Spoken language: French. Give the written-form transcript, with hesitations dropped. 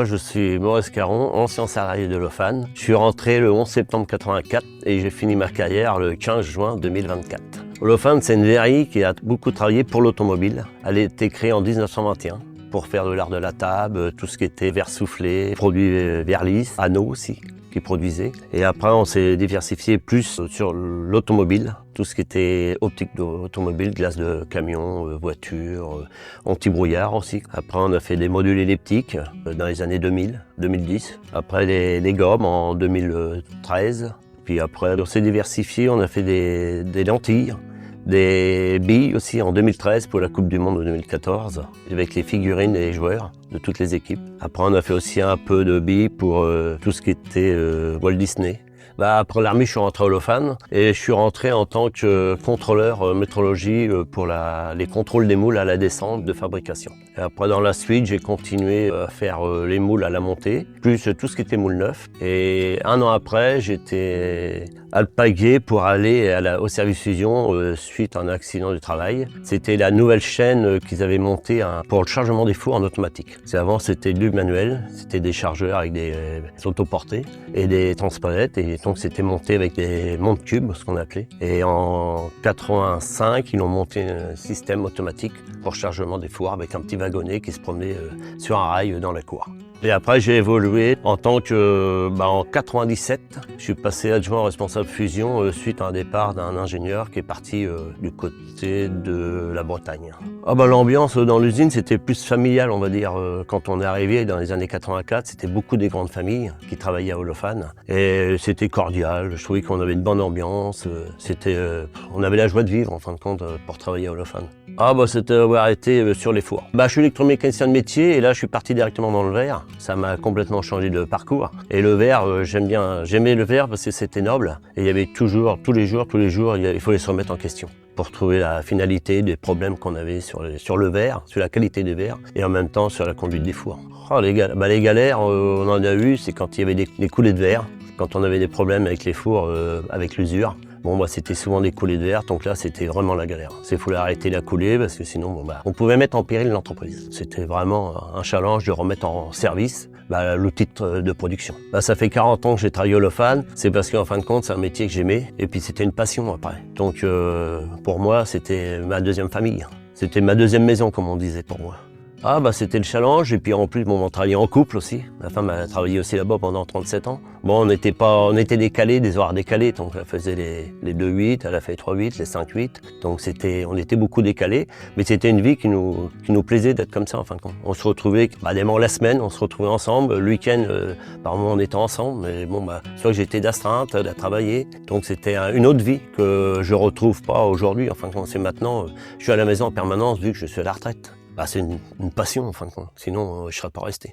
Je suis Maurice Caron, ancien salarié de Lofan. Je suis rentré le 11 septembre 84 et j'ai fini ma carrière le 15 juin 2024. Lofan, c'est une verrie qui a beaucoup travaillé pour l'automobile. Elle a été créée en 1921 pour faire de l'art de la table, tout ce qui était verre soufflé, produits verre lisse, anneaux aussi qui produisaient. Et après, on s'est diversifié plus sur l'automobile, tout ce qui était optique d'automobile, glace de camion, voiture, anti-brouillard aussi. Après, on a fait des modules elliptiques dans les années 2000, 2010. Après, les gommes en 2013. Puis après, on s'est diversifié, on a fait des lentilles, des billes aussi en 2013 pour la Coupe du Monde de 2014, avec les figurines et les joueurs de toutes les équipes. Après, on a fait aussi un peu de billes pour tout ce qui était Walt Disney. Après l'armée, je suis rentré au Lofan et je suis rentré en tant que contrôleur métrologie pour les contrôles des moules à la descente de fabrication. Et après, dans la suite, j'ai continué à faire les moules à la montée, plus tout ce qui était moule neuf. Et un an après, j'étais alpagué pour aller au service fusion suite à un accident du travail. C'était la nouvelle chaîne qu'ils avaient montée pour le chargement des fours en automatique. Avant, c'était du manuel, c'était des chargeurs avec des autoportés et des transpalettes. Et donc, c'était monté avec des monte-cubes, ce qu'on appelait. Et en 85, ils ont monté un système automatique pour chargement des fours avec un petit wagonnet qui se promenait sur un rail dans la cour. Et après, j'ai évolué en tant que, en 97, je suis passé adjoint responsable fusion suite à un départ d'un ingénieur qui est parti du côté de la Bretagne. L'ambiance dans l'usine, c'était plus familial, on va dire. Quand on est arrivé dans les années 84, c'était beaucoup des grandes familles qui travaillaient à Lofan. Et c'était cordial, je trouvais qu'on avait une bonne ambiance. On avait la joie de vivre, en fin de compte, pour travailler à Lofan. C'était avoir été sur les fours. Je suis électromécanicien de métier et là, je suis parti directement dans le verre. Ça m'a complètement changé de parcours. Et le verre, j'aimais le verre parce que c'était noble. Et il y avait toujours, tous les jours, il fallait se remettre en question pour trouver la finalité des problèmes qu'on avait sur le verre, sur la qualité des verres et en même temps sur la conduite des fours. Les galères, on en a eu, c'est quand il y avait des coulées de verre, quand on avait des problèmes avec les fours, avec l'usure. C'était souvent des coulées de verre, donc là, c'était vraiment la galère. Il fallait arrêter la coulée parce que sinon, on pouvait mettre en péril l'entreprise. C'était vraiment un challenge de remettre en service l'outil de production. Ça fait 40 ans que j'ai travaillé au Lofan, c'est parce qu'en fin de compte, c'est un métier que j'aimais et puis c'était une passion après. Donc, pour moi, c'était ma deuxième famille. C'était ma deuxième maison, comme on disait pour moi. C'était le challenge et puis en plus, on travaillait en couple aussi. Ma femme a travaillé aussi là-bas pendant 37 ans. On était décalés, des horaires décalés, donc elle faisait les 2-8, elle a fait les 3-8, les 5-8. Donc on était beaucoup décalés, mais c'était une vie qui nous plaisait d'être comme ça en fin de compte. On se retrouvait, la semaine, on se retrouvait ensemble, le week-end, par moment on était ensemble, mais soit que j'étais d'astreinte, à travailler. Donc c'était une autre vie que je retrouve pas aujourd'hui. En fin de compte, c'est maintenant, je suis à la maison en permanence vu que je suis à la retraite. C'est une passion en fin de compte, sinon je ne serais pas resté.